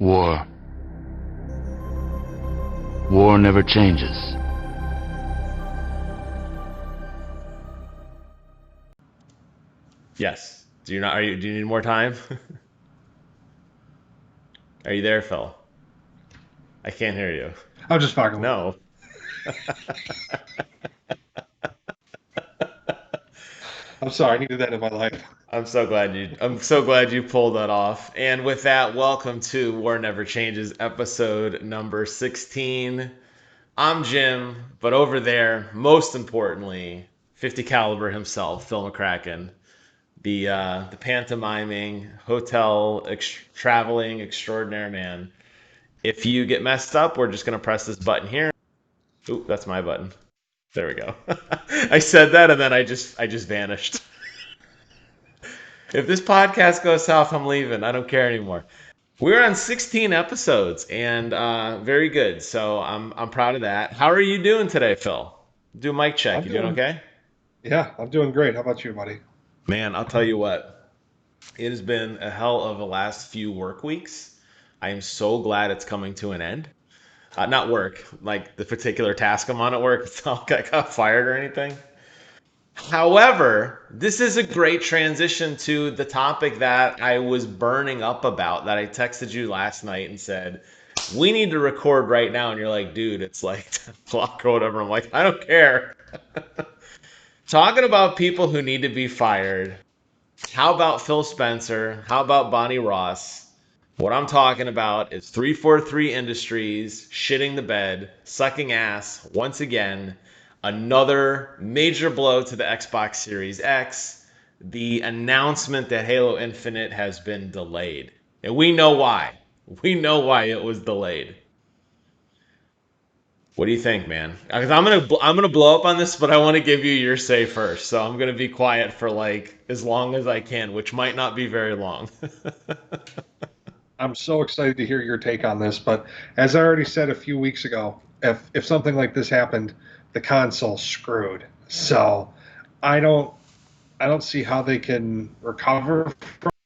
War. War never changes. Yes. Do you need more time? Are you there, Phil? I can't hear you. I'm just fucking with you. No. I'm sorry, I needed that in my life. I'm so glad you pulled that off. And with that, welcome to War Never Changes, episode number 16. I'm Jim, but over there, most importantly, 50 caliber himself, Phil McCracken, the pantomiming traveling extraordinaire man. If you get messed up, we're just gonna press this button here. Oop, that's my button. There we go. I said that and then I just vanished. If this podcast goes south, I'm leaving. I don't care anymore. We're on 16 episodes and very good. So I'm proud of that. How are you doing today, Phil? Do a mic check. You doing okay? Yeah, I'm doing great. How about you, buddy? Man, I'll tell you what. It has been a hell of a last few work weeks. I am so glad it's coming to an end. Not work, like the particular task I'm on at work. It's not like I got fired or anything. However, this is a great transition to the topic that I was burning up about that I texted you last night and said, we need to record right now. And you're like, dude, it's like 10 o'clock or whatever. I'm like, I don't care. Talking about people who need to be fired. How about Phil Spencer? How about Bonnie Ross? What I'm talking about is 343 Industries shitting the bed, sucking ass once again. Another major blow to the Xbox Series X. The announcement that Halo Infinite has been delayed. And we know why. We know why it was delayed. What do you think, man? Because I'm gonna blow up on this, but I want to give you your say first. So I'm gonna be quiet for like as long as I can, which might not be very long. I'm so excited to hear your take on this, but as I already said a few weeks ago, if something like this happened, the console's screwed. So I don't I don't see how they can recover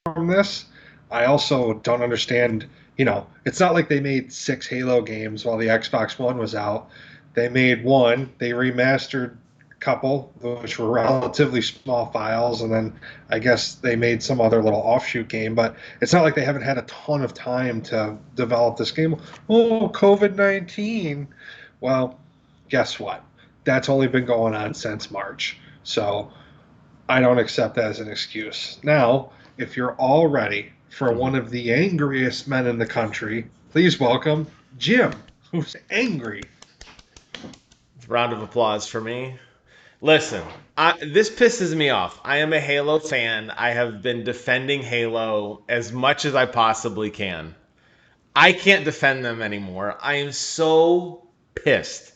from this. I also don't understand, it's not like they made 6 Halo games while the Xbox One was out. They made one, they remastered a couple, which were relatively small files, and then I guess they made some other little offshoot game, but it's not like they haven't had a ton of time to develop this game. Oh, COVID-19. Well, guess what? That's only been going on since March. So I don't accept that as an excuse. Now, if you're all ready for one of the angriest men in the country, please welcome Jim, who's angry. Round of applause for me. Listen, this pisses me off. I am a Halo fan. I have been defending Halo as much as I possibly can. I can't defend them anymore. I am so pissed.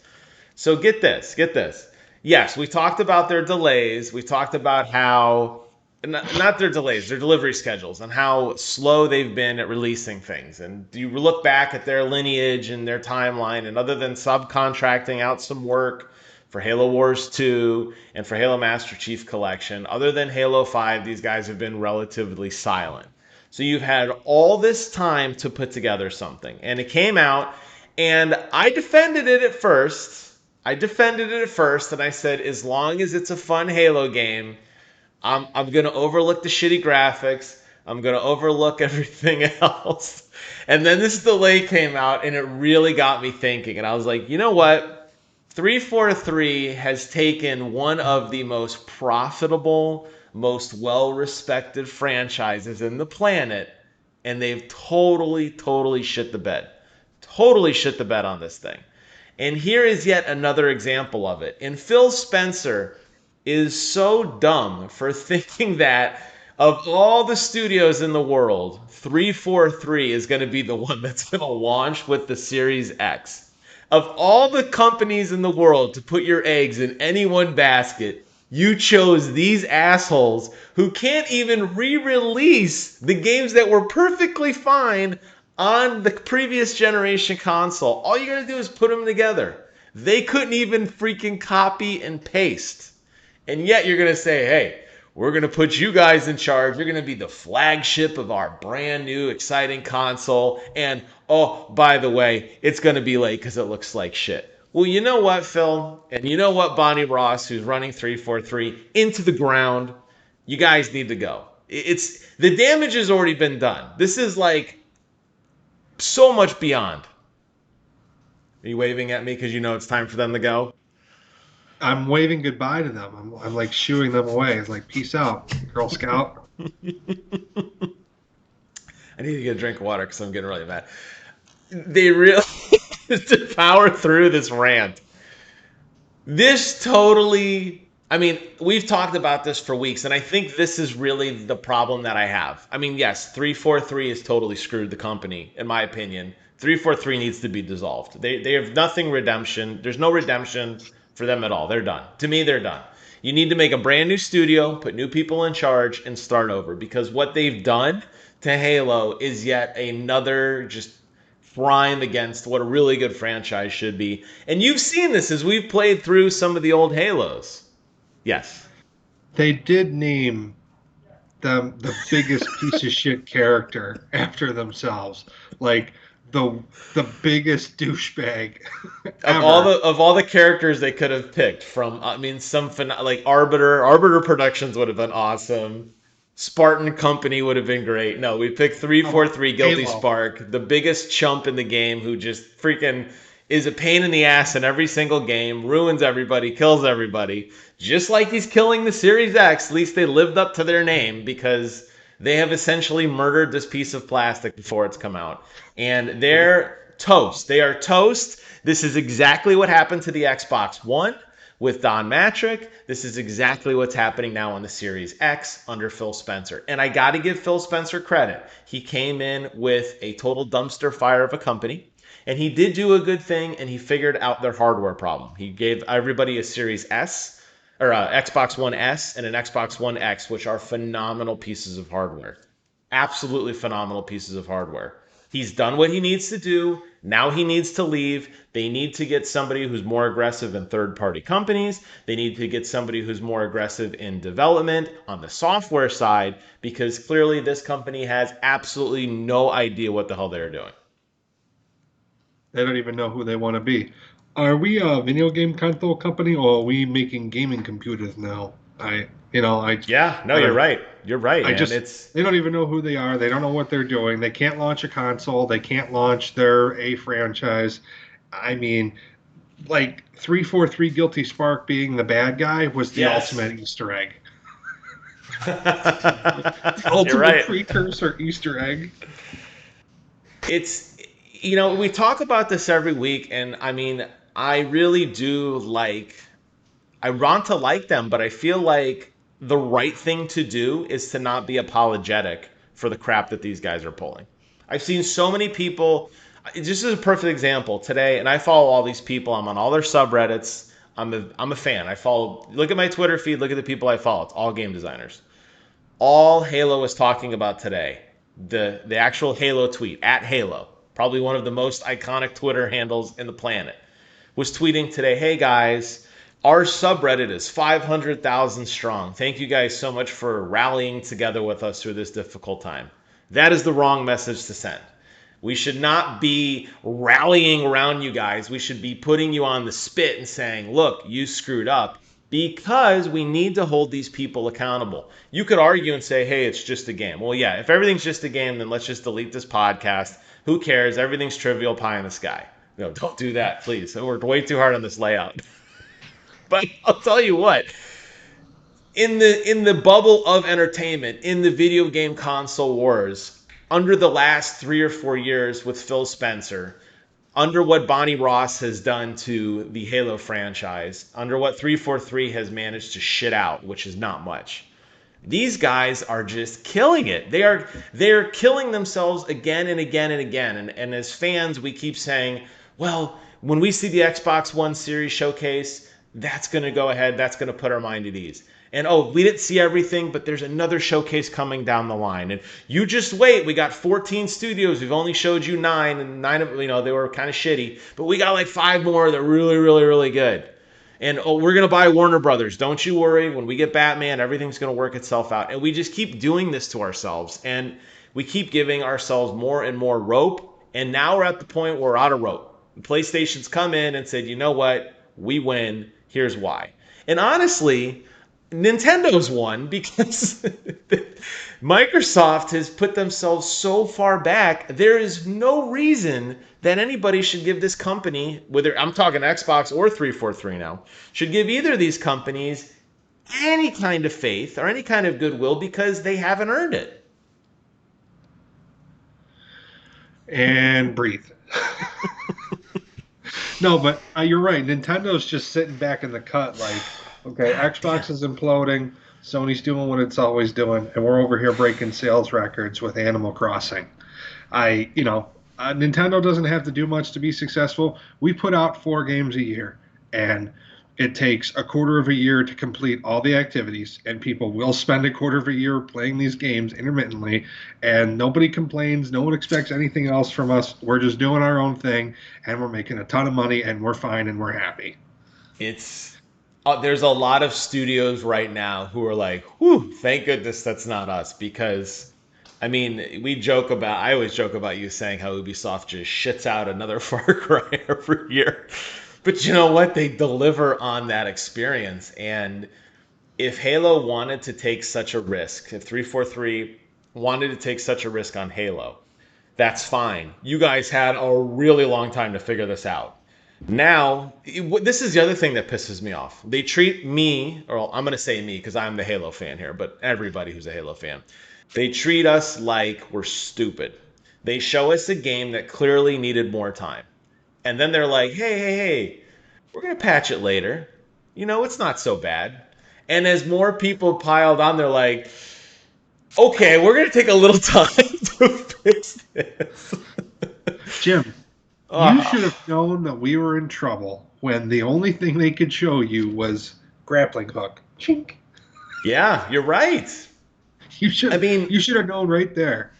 So get this, get this. Yes, we talked about their delays. We talked about how, not their delays, their delivery schedules and how slow they've been at releasing things. And you look back at their lineage and their timeline, and other than subcontracting out some work for Halo Wars 2 and for Halo Master Chief Collection, other than Halo 5, these guys have been relatively silent. So you've had all this time to put together something. And it came out, and I defended it at first. And I said, as long as it's a fun Halo game, I'm gonna overlook the shitty graphics. I'm gonna overlook everything else. And then this delay came out, and it really got me thinking. And I was like, you know what? 343 has taken one of the most profitable, most well-respected franchises in the planet, and they've totally shit the bed. Totally shit the bed on this thing. And here is yet another example of it. And Phil Spencer is so dumb for thinking that of all the studios in the world, 343 is going to be the one that's going to launch with the Series X. Of all the companies in the world to put your eggs in any one basket, you chose these assholes who can't even re-release the games that were perfectly fine on the previous generation console. All you're going to do is put them together. They couldn't even freaking copy and paste. And yet you're going to say, hey, we're going to put you guys in charge. You're going to be the flagship of our brand new exciting console. And, oh, by the way, it's going to be late because it looks like shit. Well, you know what, Phil? And you know what, Bonnie Ross, who's running 343 into the ground? You guys need to go. It's the damage has already been done. This is like so much beyond. Are you waving at me because you know it's time for them to go? I'm waving goodbye to them. I'm like shooing them away. It's like, peace out, Girl Scout. I need to get a drink of water because I'm getting really mad. They really to power through this rant. This totally, I mean, we've talked about this for weeks, and I think this is really the problem that I have. I mean, yes, 343 has totally screwed the company, in my opinion. 343 needs to be dissolved. They have nothing redemption. There's no redemption for them at all. They're done. To me, they're done. You need to make a brand new studio, put new people in charge, and start over. Because what they've done to Halo is yet another just crime against what a really good franchise should be. And you've seen this as we've played through some of the old Halos. Yes. They did name them the biggest piece of shit character after themselves. Like the biggest douchebag ever. Of all the characters they could have picked from, I mean, like Arbiter Productions would have been awesome. Spartan Company would have been great. No, we picked 343 Guilty Halo. Spark, the biggest chump in the game who just freaking is a pain in the ass in every single game, ruins everybody, kills everybody. Just like he's killing the Series X, at least they lived up to their name because they have essentially murdered this piece of plastic before it's come out. And they're toast. They are toast. This is exactly what happened to the Xbox One with Don Matrick. This is exactly what's happening now on the Series X under Phil Spencer. And I got to give Phil Spencer credit. He came in with a total dumpster fire of a company. And he did do a good thing, and he figured out their hardware problem. He gave everybody a Series S, or Xbox One S and an Xbox One X, which are phenomenal pieces of hardware. Absolutely phenomenal pieces of hardware. He's done what he needs to do. Now he needs to leave. They need to get somebody who's more aggressive in third-party companies. They need to get somebody who's more aggressive in development on the software side, because clearly this company has absolutely no idea what the hell they're doing. They don't even know who they want to be. Are we a video game console company, or are we making gaming computers now? Yeah, no, you're right. You're right, man. They don't even know who they are. They don't know what they're doing. They can't launch a console. They can't launch their A franchise. I mean, like 343 Guilty Spark being the bad guy was the ultimate Easter egg. The ultimate precursor Easter egg. It's, we talk about this every week, and I mean, I really do I want to like them, but I feel like the right thing to do is to not be apologetic for the crap that these guys are pulling. I've seen so many people, just as a perfect example today, and I follow all these people. I'm on all their subreddits. I'm a fan. Look at my Twitter feed, look at the people I follow. It's all game designers. All Halo is talking about today, the actual Halo tweet, at Halo, probably one of the most iconic Twitter handles in the planet, was tweeting today, hey guys, our subreddit is 500,000 strong. Thank you guys so much for rallying together with us through this difficult time. That is the wrong message to send. We should not be rallying around you guys. We should be putting you on the spit and saying, look, you screwed up, because we need to hold these people accountable. You could argue and say, hey, it's just a game. Well, yeah, if everything's just a game, then let's just delete this podcast. Who cares? Everything's trivial, pie in the sky. No, don't do that, please. I worked way too hard on this layout. But I'll tell you what, in the bubble of entertainment, in the video game console wars, under the last 3 or 4 years with Phil Spencer, under what Bonnie Ross has done to the Halo franchise, under what 343 has managed to shit out, which is not much, these guys are just killing it. They're killing themselves again and again and again. And as fans, we keep saying, well, when we see the Xbox One Series showcase, that's going to go ahead. That's going to put our mind at ease. And we didn't see everything, but there's another showcase coming down the line. And you just wait. We got 14 studios. We've only showed you 9, and 9 of they were kind of shitty. But we got like 5 more that are really, really, really good. And oh, we're going to buy Warner Brothers. Don't you worry. When we get Batman, everything's going to work itself out. And we just keep doing this to ourselves. And we keep giving ourselves more and more rope. And now we're at the point where we're out of rope. PlayStation's come in and said, you know what? We win. Here's why. And honestly, Nintendo's won because Microsoft has put themselves so far back. There is no reason that anybody should give this company, whether I'm talking Xbox or 343 now, should give either of these companies any kind of faith or any kind of goodwill because they haven't earned it. And breathe. No, but you're right. Nintendo's just sitting back in the cut like, okay, Xbox is imploding, Sony's doing what it's always doing, and we're over here breaking sales records with Animal Crossing. Nintendo doesn't have to do much to be successful. We put out 4 games a year, and it takes a quarter of a year to complete all the activities, and people will spend a quarter of a year playing these games intermittently, and nobody complains. No one expects anything else from us. We're just doing our own thing, and we're making a ton of money, and we're fine, and we're happy. There's a lot of studios right now who are like, whew, thank goodness that's not us. Because, I mean, I always joke about you saying how Ubisoft just shits out another Far Cry every year. But you know what? They deliver on that experience. And if Halo wanted to take such a risk, if 343 wanted to take such a risk on Halo, that's fine. You guys had a really long time to figure this out. Now, this is the other thing that pisses me off. They treat me, or I'm going to say me because I'm the Halo fan here, but everybody who's a Halo fan, they treat us like we're stupid. They show us a game that clearly needed more time. And then they're like, hey, we're going to patch it later. It's not so bad. And as more people piled on, they're like, okay, we're going to take a little time to fix this. Jim, you should have known that we were in trouble when the only thing they could show you was grappling hook. Chink. Yeah, you're right. You should have known right there.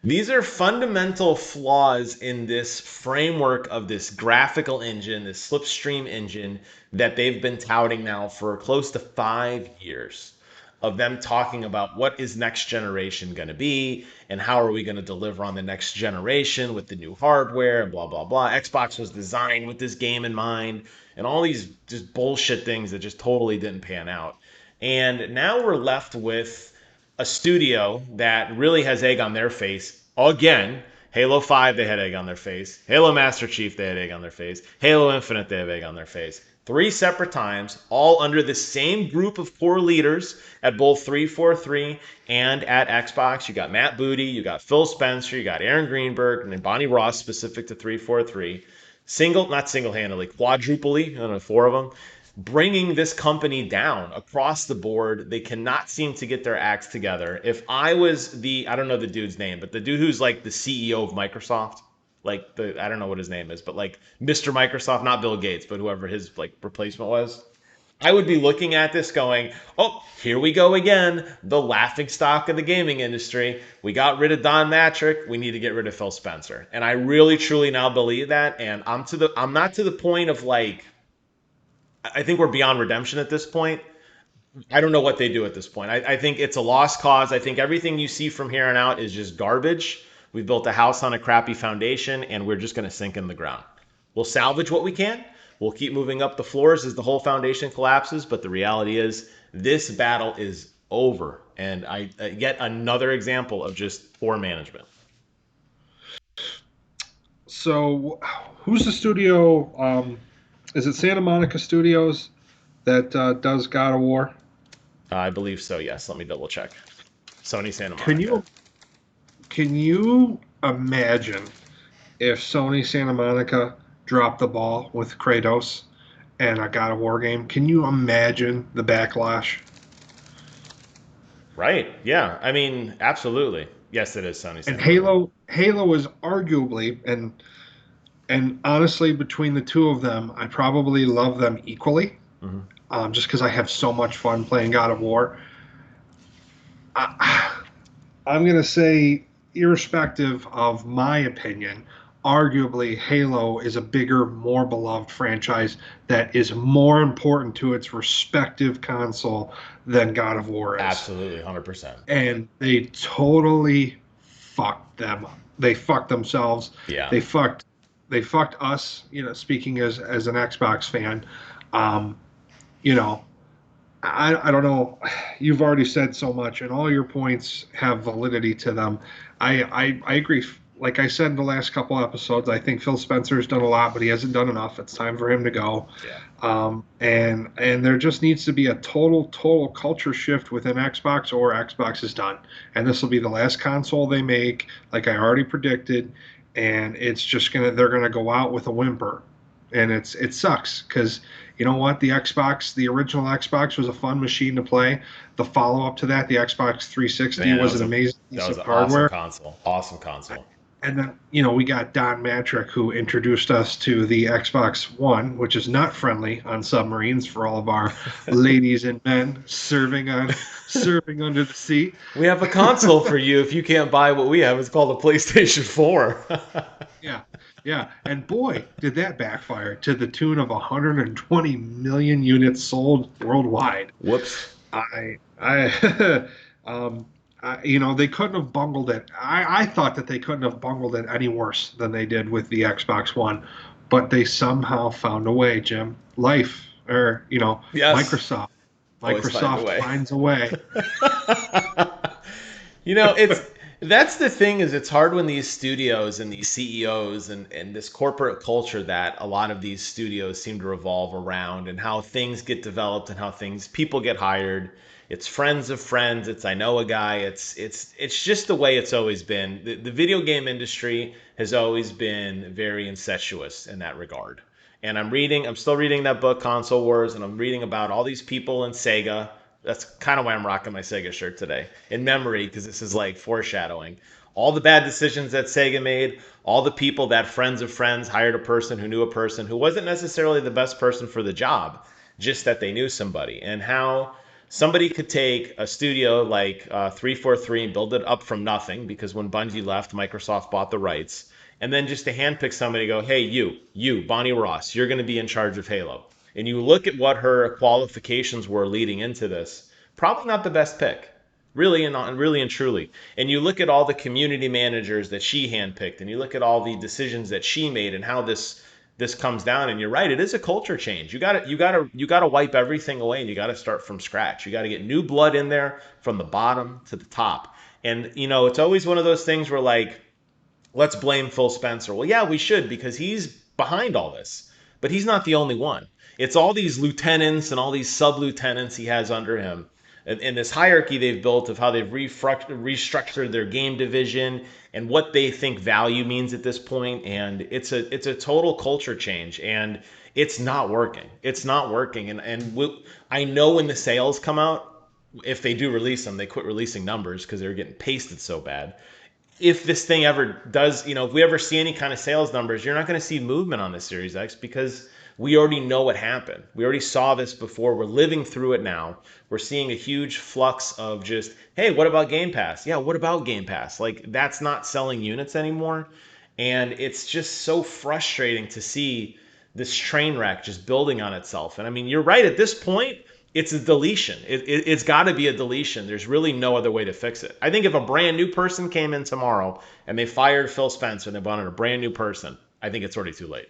These are fundamental flaws in this framework of this graphical engine, this slipstream engine that they've been touting now for close to 5 years of them talking about what is next generation going to be and how are we going to deliver on the next generation with the new hardware and blah, blah, blah. Xbox was designed with this game in mind and all these just bullshit things that just totally didn't pan out. And now we're left with a studio that really has egg on their face. Again, Halo 5, they had egg on their face. Halo Master Chief, they had egg on their face. Halo Infinite, they have egg on their face. 3 separate times, all under the same group of core leaders at both 343 and at Xbox. You got Matt Booty, you got Phil Spencer, you got Aaron Greenberg, and then Bonnie Ross specific to 343. Not single-handedly, quadruply, 4 of them. Bringing this company down across the board. They cannot seem to get their acts together. If I was I don't know the dude's name, but the dude who's like the CEO of Microsoft, I don't know what his name is, but like Mr. Microsoft, not Bill Gates, but whoever his replacement was, I would be looking at this going, oh, here we go again, the laughing stock of the gaming industry. We got rid of Don Matrick. We need to get rid of Phil Spencer. And I really, truly now believe that. And I'm not to the point of I think we're beyond redemption at this point. I don't know what they do at this point. I think it's a lost cause. I think everything you see from here on out is just garbage. We've built a house on a crappy foundation, and we're just going to sink in the ground. We'll salvage what we can. We'll keep moving up the floors as the whole foundation collapses. But the reality is this battle is over. And I yet another example of just poor management. So who's the studio? Is it Santa Monica Studios that does God of War? I believe so, yes. Let me double check. Sony Santa Monica. Can you imagine if Sony Santa Monica dropped the ball with Kratos and a God of War game? Can you imagine the backlash? Right. Yeah. I mean, absolutely. Yes, it is Sony Santa Monica. Halo is arguably, and honestly, between the two of them, I probably love them equally, just because I have so much fun playing God of War. I'm going to say, irrespective of my opinion, arguably Halo is a bigger, more beloved franchise that is more important to its respective console than God of War is. Absolutely, 100%. And they totally fucked them. They fucked themselves. Yeah. They fucked they fucked us, speaking as an Xbox fan. Um, you know, I don't know. You've already said so much, and all your points have validity to them. I agree. Like I said in the last couple episodes, I think Phil Spencer's done a lot, but he hasn't done enough. It's time for him to go. Yeah. And there just needs to be a total culture shift within Xbox, or Xbox is done. And this will be the last console they make, like I already predicted. And it's just they're gonna go out with a whimper, and it sucks because you know what? The original Xbox was a fun machine to play. The follow up to that, the Xbox 360, Man, was an amazing that piece was of an awesome hardware. console. Awesome console. And then, we got Don Matrick, who introduced us to the Xbox One, which is not friendly on submarines for all of our ladies and men serving under the sea. We have a console for you if you can't buy what we have. It's called a PlayStation 4. Yeah, yeah. And boy, did that backfire to the tune of 120 million units sold worldwide. Whoops. I they couldn't have bungled it. I thought that they couldn't have bungled it any worse than they did with the Xbox One, but they somehow found a way, Jim. Life, or Yes. Microsoft. Always find a way. Finds a way. That's the thing, is it's hard when these studios and these CEOs and this corporate culture that a lot of these studios seem to revolve around, and how things get developed and how people get hired. It's friends of friends. It's I know a guy. It's just the way it's always been. The video game industry has always been very incestuous in that regard. And I'm still reading that book, Console Wars, and I'm reading about all these people in Sega. That's kind of why I'm rocking my Sega shirt today, in memory, because this is like foreshadowing. All the bad decisions that Sega made, all the people that friends of friends hired a person who knew a person who wasn't necessarily the best person for the job, just that they knew somebody, and how somebody could take a studio like 343 and build it up from nothing, because when Bungie left, Microsoft bought the rights, and then just to handpick somebody, go, hey, you, Bonnie Ross, you're going to be in charge of Halo. And you look at what her qualifications were leading into this, probably not the best pick, really and truly. And you look at all the community managers that she handpicked, and you look at all the decisions that she made, and how this comes down. And you're right, it is a culture change. You got to wipe everything away, and you got to start from scratch. You got to get new blood in there from the bottom to the top. And it's always one of those things where, like, let's blame Phil Spencer. Well, yeah, we should, because he's behind all this. But he's not the only one. It's all these lieutenants and all these sub-lieutenants he has under him. And this hierarchy they've built of how they've restructured their game division and what they think value means at this point. And it's a total culture change. And it's not working. It's not working. I know when the sales come out, if they do release them, they quit releasing numbers because they're getting pasted so bad. If this thing ever does, if we ever see any kind of sales numbers, you're not going to see movement on the Series X, because we already know what happened. We already saw this before. We're living through it now. We're seeing a huge flux of just, hey, what about Game Pass? Yeah, what about Game Pass? Like, that's not selling units anymore. And it's just so frustrating to see this train wreck just building on itself. And I mean, you're right. At this point, it's a deletion. It's got to be a deletion. There's really no other way to fix it. I think if a brand new person came in tomorrow and they fired Phil Spencer and they brought in a brand new person, I think it's already too late.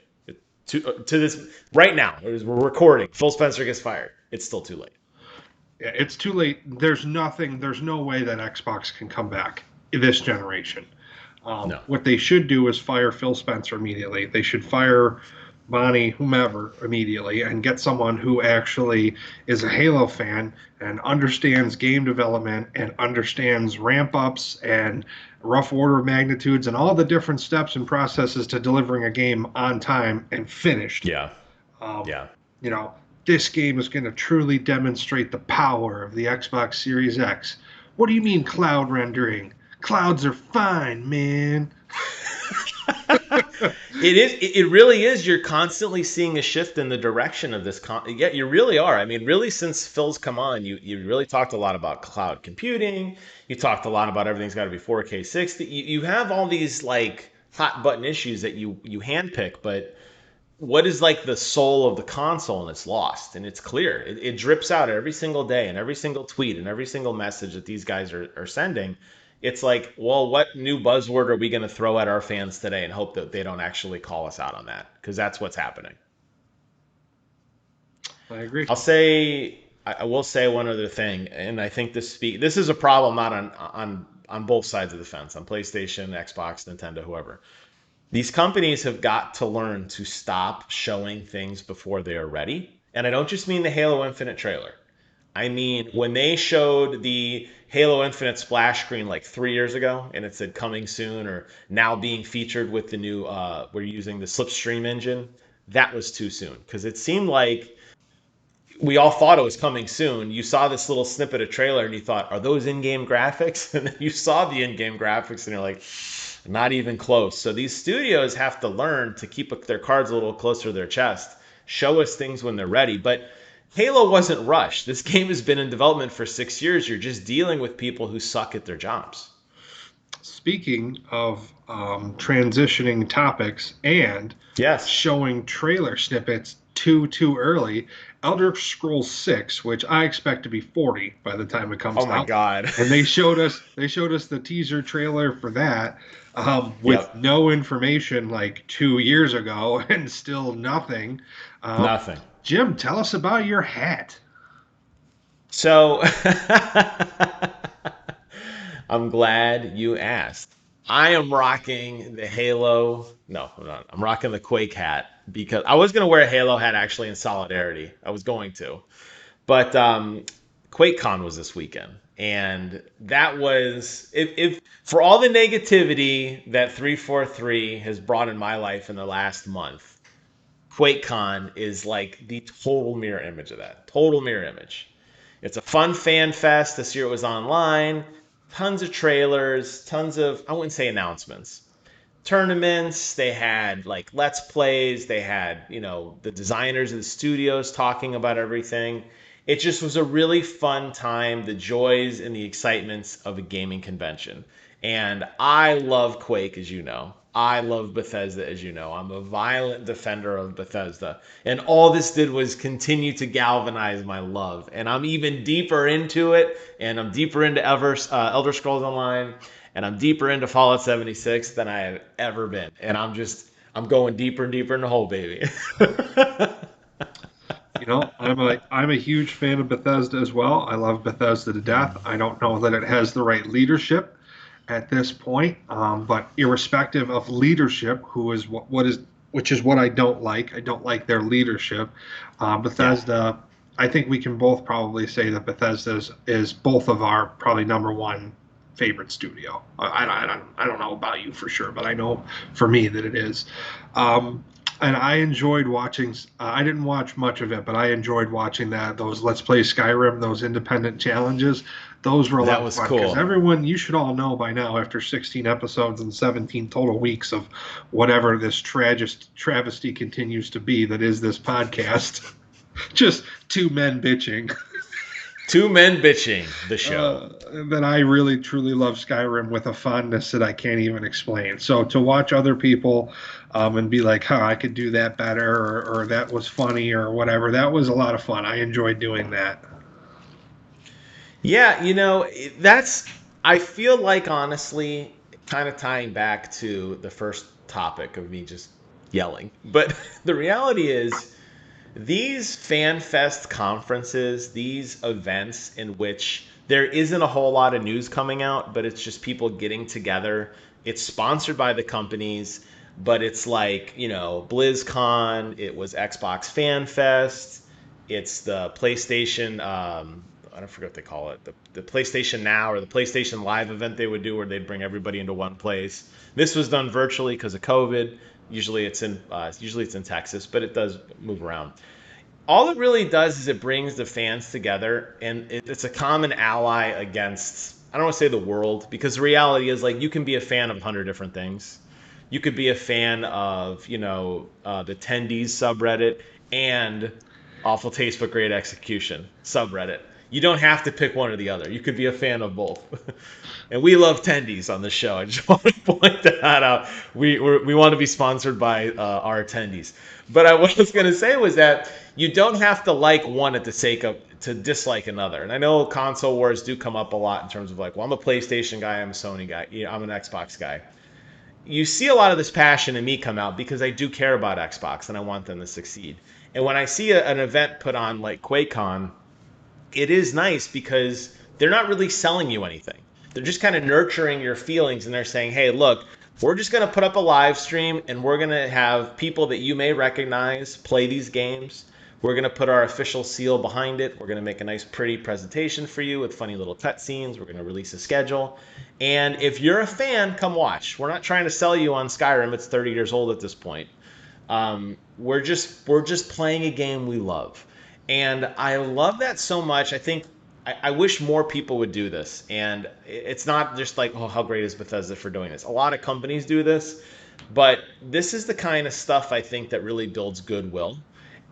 To this right now, as we're recording, Phil Spencer gets fired. It's still too late. Yeah, it's too late. There's no way that Xbox can come back this generation. No. What they should do is fire Phil Spencer immediately. They should fire Bonnie, whomever, immediately, and get someone who actually is a Halo fan and understands game development and understands ramp ups and rough order of magnitudes and all the different steps and processes to delivering a game on time and finished. Yeah. This game is going to truly demonstrate the power of the Xbox Series X. What do you mean cloud rendering? Clouds are fine, man. It really is. You're constantly seeing a shift in the direction of this. Yeah, you really are. I mean, really, since Phil's come on, you really talked a lot about cloud computing. You talked a lot about everything's got to be 4K 60. You have all these like hot button issues that you handpick, but what is like the soul of the console, and it's lost, and it's clear. It drips out every single day, and every single tweet and every single message that these guys are sending. It's like, well, what new buzzword are we going to throw at our fans today and hope that they don't actually call us out on that? Because that's what's happening. I agree. I will say one other thing, and I think this is a problem not on both sides of the fence, on PlayStation, Xbox, Nintendo, whoever. These companies have got to learn to stop showing things before they are ready. And I don't just mean the Halo Infinite trailer. I mean, when they showed the Halo Infinite splash screen like 3 years ago, and it said coming soon or now being featured with the new, we're using the Slipstream engine, that was too soon because it seemed like we all thought it was coming soon. You saw this little snippet of trailer and you thought, are those in-game graphics? And then you saw the in-game graphics and you're like, not even close. So these studios have to learn to keep their cards a little closer to their chest, show us things when they're ready. But Halo wasn't rushed. This game has been in development for 6 years. You're just dealing with people who suck at their jobs. Speaking of transitioning topics and Yes. showing trailer snippets too early, Elder Scrolls 6, which I expect to be 40 by the time it comes out. Oh my God. And they showed us the teaser trailer for that with Yep. no information like 2 years ago and still nothing. Nothing. Jim, tell us about your hat. So I'm glad you asked. I am rocking the Halo. No, I'm not. I'm rocking the Quake hat because I was going to wear a Halo hat actually in solidarity. I was going to. But QuakeCon was this weekend. And that was, if for all the negativity that 343 has brought in my life in the last month, QuakeCon is like the total mirror image of that. Total mirror image. It's a fun fan fest. This year it was online. Tons of trailers, tons of, I wouldn't say announcements, tournaments. They had like let's plays. They had, the designers of the studios talking about everything. It just was a really fun time, the joys and the excitements of a gaming convention. And I love Quake, as you know. I love Bethesda, as you know. I'm a violent defender of Bethesda. And all this did was continue to galvanize my love. And I'm even deeper into it. And I'm deeper into Elder Scrolls Online. And I'm deeper into Fallout 76 than I have ever been. And I'm going deeper and deeper in the hole, baby. I'm a huge fan of Bethesda as well. I love Bethesda to death. I don't know that it has the right leadership at this point, but irrespective of leadership, which is what I don't like. I don't like their leadership. Bethesda. Yeah. I think we can both probably say that Bethesda is both of our probably number one favorite studio. I don't know about you for sure, but I know for me that it is. And I enjoyed watching. I didn't watch much of it, but I enjoyed watching those Let's Play Skyrim, those independent challenges. Those were a lot of fun because everyone, you should all know by now, after 16 episodes and 17 total weeks of whatever this travesty continues to be that is this podcast, just two men bitching. Two men bitching, the show. That I really, truly love Skyrim with a fondness that I can't even explain. So to watch other people and be like, I could do that better, or that was funny, or whatever, that was a lot of fun. I enjoyed doing that. Yeah, I feel like, honestly, kind of tying back to the first topic of me just yelling. But the reality is, these fan fest conferences, these events in which there isn't a whole lot of news coming out, but it's just people getting together. It's sponsored by the companies, but it's like, BlizzCon, it was Xbox Fan Fest, it's the PlayStation, I don't forget what they call it, the PlayStation Now or the PlayStation Live event they would do where they'd bring everybody into one place. This was done virtually because of COVID. Usually it's in Texas, but it does move around. All it really does is it brings the fans together, and it's a common ally against, I don't want to say the world, because the reality is, like, you can be a fan of 100 different things. You could be a fan of, the Tendies subreddit and Awful Taste but Great Execution subreddit. You don't have to pick one or the other. You could be a fan of both. And we love tendies on the show. I just want to point that out. We want to be sponsored by our attendees. But what I was going to say was that you don't have to like one at the sake of to dislike another. And I know console wars do come up a lot in terms of like, well, I'm a PlayStation guy, I'm a Sony guy, I'm an Xbox guy. You see a lot of this passion in me come out because I do care about Xbox and I want them to succeed. And when I see an event put on like QuakeCon, it is nice because they're not really selling you anything. They're just kind of nurturing your feelings and they're saying, hey, look, we're just going to put up a live stream and we're going to have people that you may recognize play these games. We're going to put our official seal behind it. We're going to make a nice, pretty presentation for you with funny little cutscenes. We're going to release a schedule. And if you're a fan, come watch. We're not trying to sell you on Skyrim. It's 30 years old at this point. We're just playing a game we love. And I love that so much. I wish more people would do this. And it's not just like, oh, how great is Bethesda for doing this? A lot of companies do this, but this is the kind of stuff I think that really builds goodwill.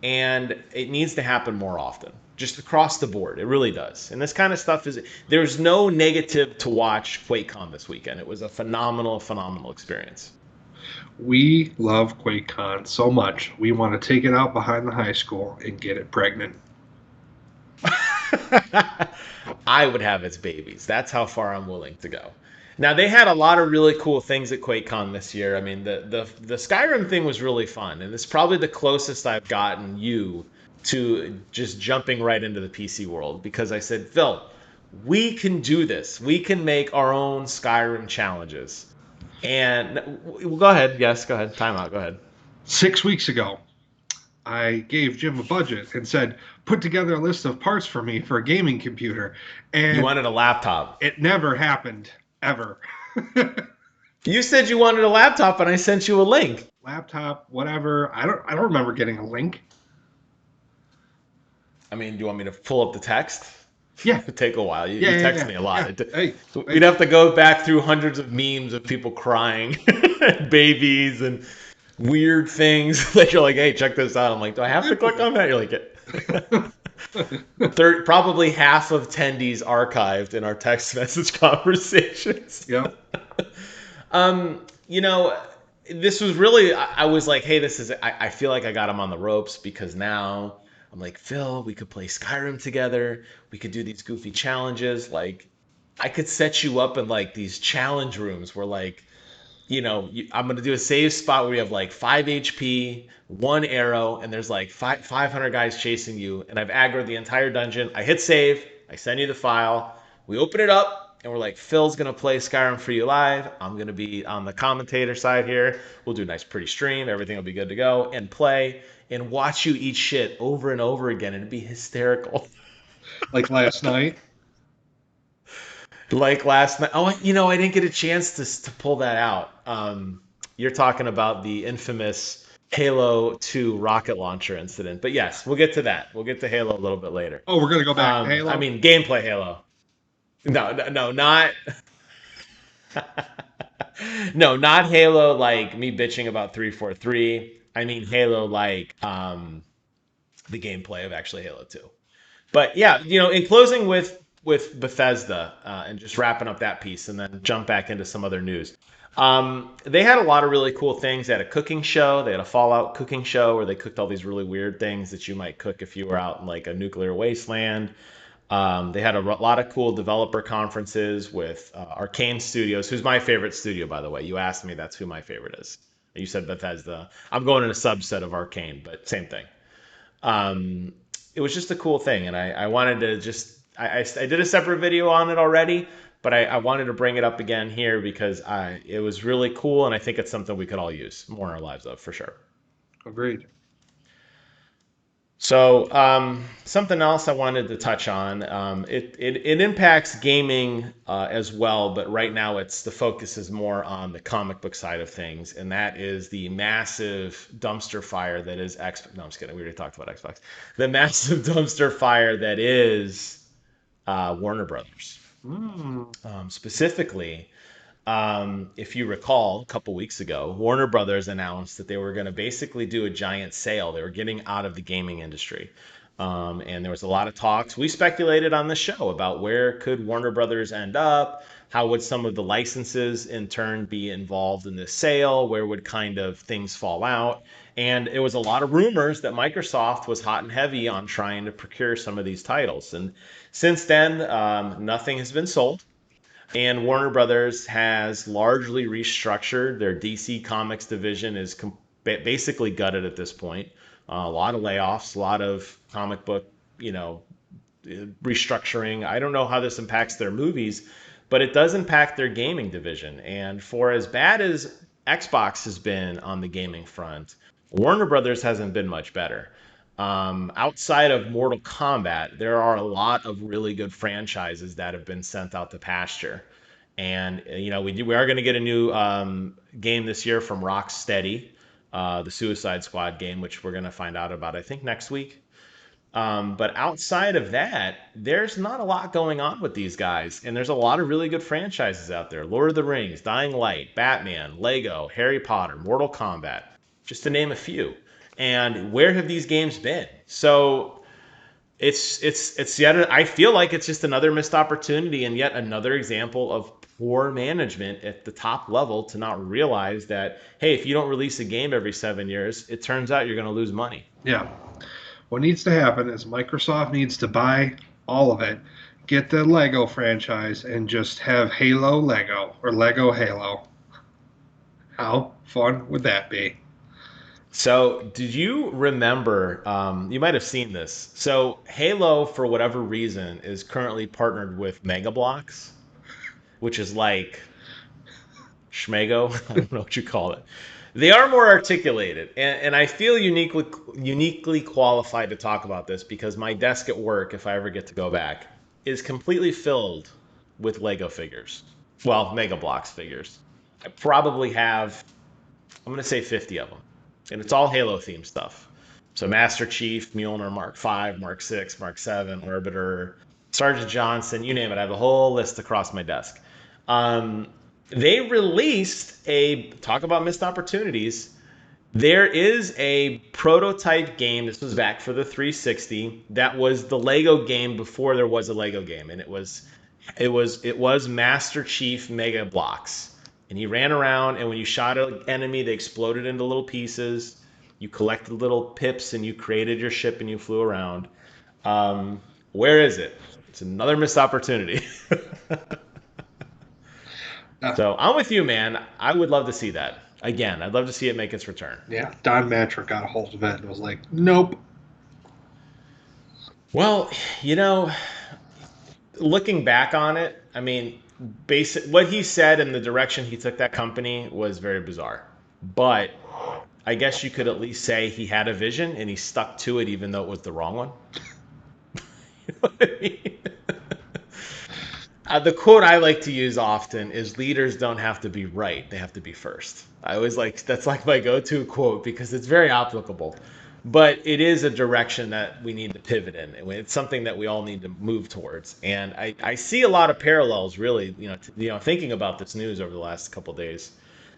And it needs to happen more often, just across the board. It really does. And this kind of stuff there's no negative to watch QuakeCon this weekend. It was a phenomenal, phenomenal experience. We love QuakeCon so much. We want to take it out behind the high school and get it pregnant. I would have its babies. That's how far I'm willing to go. Now they had a lot of really cool things at QuakeCon this year. I mean, the Skyrim thing was really fun, and it's probably the closest I've gotten you to just jumping right into the PC world because I said, Phil, we can do this. We can make our own Skyrim challenges. And go ahead. Yes, go ahead. Time out. Go ahead. 6 weeks ago, I gave Jim a budget and said, put together a list of parts for me for a gaming computer. And you wanted a laptop. It never happened, ever. You said you wanted a laptop, and I sent you a link. Laptop, whatever. I don't remember getting a link. I mean, do you want me to pull up the text? Yeah. It would take a while. You text me a lot. Yeah. We'd have to go back through hundreds of memes of people crying, babies, and weird things. Like you're like, hey, check this out. I'm like, do I have to click on that? You're like, probably half of attendees archived in our text message conversations. Yep. This was really, I was like, hey, I feel like I got him on the ropes because now I'm like, Phil, we could play Skyrim together. We could do these goofy challenges. Like, I could set you up in like these challenge rooms where like, I'm going to do a save spot where you have like 5 HP, 1 arrow, and there's like 500 guys chasing you. And I've aggroed the entire dungeon. I hit save. I send you the file. We open it up, and we're like, Phil's going to play Skyrim for you live. I'm going to be on the commentator side here. We'll do a nice, pretty stream. Everything will be good to go. And play and watch you eat shit over and over again. And it'd be hysterical. Like last night. Like last night. Oh, I didn't get a chance to pull that out. You're talking about the infamous Halo 2 rocket launcher incident. But yes, we'll get to that. We'll get to Halo a little bit later. Oh, we're going to go back to Halo? I mean, gameplay Halo. No, not... No, not Halo like me bitching about 343. I mean Halo like the gameplay of actually Halo 2. But yeah, in closing with Bethesda and just wrapping up that piece and then jump back into some other news. They had a lot of really cool things. They had a cooking show. They had a Fallout cooking show where they cooked all these really weird things that you might cook if you were out in like a nuclear wasteland. They had a lot of cool developer conferences with Arcane Studios, who's my favorite studio, by the way. You asked me, that's who my favorite is. You said Bethesda. I'm going in a subset of Arcane, but same thing. It was just a cool thing, and I wanted to just... I did a separate video on it already, but I wanted to bring it up again here because it was really cool, and I think it's something we could all use more in our lives of, for sure. Agreed. So something else I wanted to touch on, it impacts gaming as well, but right now the focus is more on the comic book side of things, and that is the massive dumpster fire that is Xbox. No, I'm just kidding. We already talked about Xbox. The massive dumpster fire that is Warner Brothers. Specifically, if you recall, a couple weeks ago, Warner Brothers announced that they were going to basically do a giant sale. They were getting out of the gaming industry. And there was a lot of talks. We speculated on the show about where could Warner Brothers end up, how would some of the licenses in turn be involved in this sale, where would kind of things fall out. And it was a lot of rumors that Microsoft was hot and heavy on trying to procure some of these titles. And since then, nothing has been sold. And Warner Brothers has largely restructured. Their DC Comics division is basically gutted at this point. A lot of layoffs, a lot of comic book, you know, restructuring. I don't know how this impacts their movies, but it does impact their gaming division. And for as bad as Xbox has been on the gaming front, Warner Brothers hasn't been much better. Outside of Mortal Kombat, there are a lot of really good franchises that have been sent out to pasture. And we are going to get a new game this year from Rocksteady, the Suicide Squad game, which we're going to find out about I think next week. But outside of that, there's not a lot going on with these guys, and there's a lot of really good franchises out there: Lord of the Rings, Dying Light, Batman, Lego, Harry Potter, Mortal Kombat, just to name a few. And where have these games been? So it's yet I feel like it's just another missed opportunity and yet another example of poor management at the top level to not realize that, hey, if you don't release a game every 7 years, it turns out you're going to lose money. Yeah. What needs to happen is Microsoft needs to buy all of it, get the Lego franchise, and just have Halo Lego or Lego Halo. How fun would that be? So, did you remember? You might have seen this. So, Halo, for whatever reason, is currently partnered with Mega Bloks, which is like Schmego. I don't know what you call it. They are more articulated, and I feel uniquely qualified to talk about this because my desk at work, if I ever get to go back, is completely filled with Lego figures. Well, Mega Bloks figures. I probably have, I'm going to say 50 of them, and it's all Halo themed stuff. So Master Chief, Mjolnir Mark 5, Mark 6, Mark 7, Orbiter, Sergeant Johnson, you name it. I have a whole list across my desk. Um, they released a talk about missed opportunities. There is a prototype game. This was back for the 360. That was the Lego game before there was a Lego game, and it was Master Chief Mega Bloks. And he ran around, and when you shot an enemy, they exploded into little pieces. You collected little pips, and you created your ship, and you flew around. Where is it? It's another missed opportunity. So I'm with you, man. I would love to see that. Again, I'd love to see it make its return. Yeah, Don Matrick got a hold of it and was like, nope. Well, you know, looking back on it, I mean, what he said and the direction he took that company was very bizarre. But I guess you could at least say he had a vision and he stuck to it even though it was the wrong one. You know what I mean? The quote I like to use often is leaders don't have to be right, they have to be first. I always that's like my go-to quote because it's very applicable. But it is a direction that we need to pivot in. It's something that we all need to move towards. And I see a lot of parallels, really, thinking about this news over the last couple of days.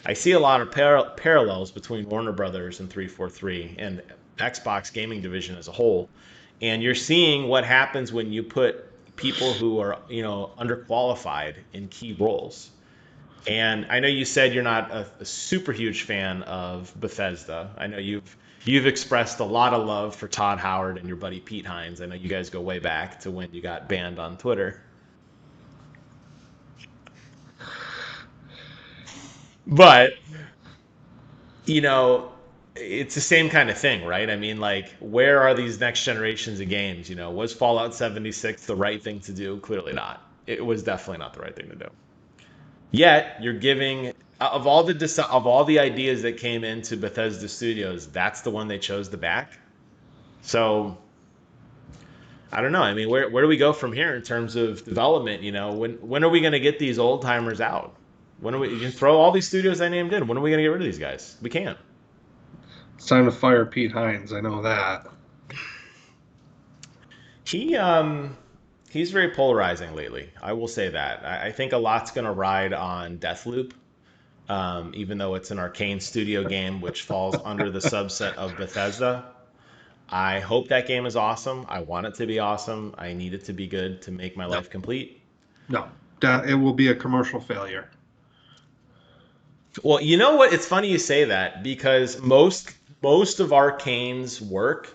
I see a lot of parallels between Warner Brothers and 343 and Xbox gaming division as a whole. And you're seeing what happens when you put people who are, underqualified in key roles. And I know you said you're not a super huge fan of Bethesda. I know you've expressed a lot of love for Todd Howard and your buddy Pete Hines. I know you guys go way back to when you got banned on Twitter. But, it's the same kind of thing, right? I mean, like, where are these next generations of games? Was Fallout 76 the right thing to do? Clearly not. It was definitely not the right thing to do. Yet you're giving of all the ideas that came into Bethesda Studios, that's the one they chose to back. So I don't know. I mean, where do we go from here in terms of development? When are we going to get these old timers out? When are we? You can throw all these studios I named in. When are we going to get rid of these guys? We can't. It's time to fire Pete Hines. I know that. He's very polarizing lately. I will say that. I think a lot's going to ride on Deathloop, even though it's an Arcane Studio game, which falls under the subset of Bethesda. I hope that game is awesome. I want it to be awesome. I need it to be good to make my No, life complete. no, it will be a commercial failure. Well, you know what? It's funny you say that because most of Arcane's work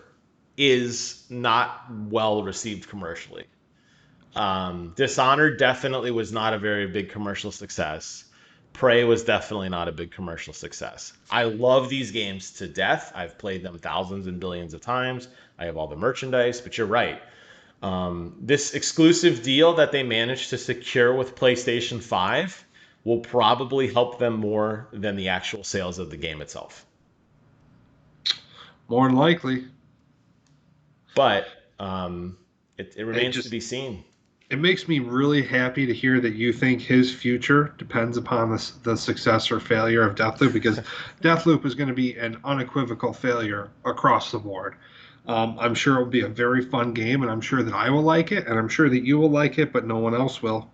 is not well received commercially. Dishonored definitely was not a very big commercial success. Prey was definitely not a big commercial success. I love these games to death. I've played them thousands and billions of times. I have all the merchandise, but you're right. This exclusive deal that they managed to secure with PlayStation 5 will probably help them more than the actual sales of the game itself. More than likely. But it It remains to just be seen. it makes me really happy to hear that you think his future depends upon the success or failure of Deathloop, because Deathloop is going to be an unequivocal failure across the board. I'm sure it will be a very fun game, and I'm sure that I will like it, and I'm sure that you will like it, but no one else will.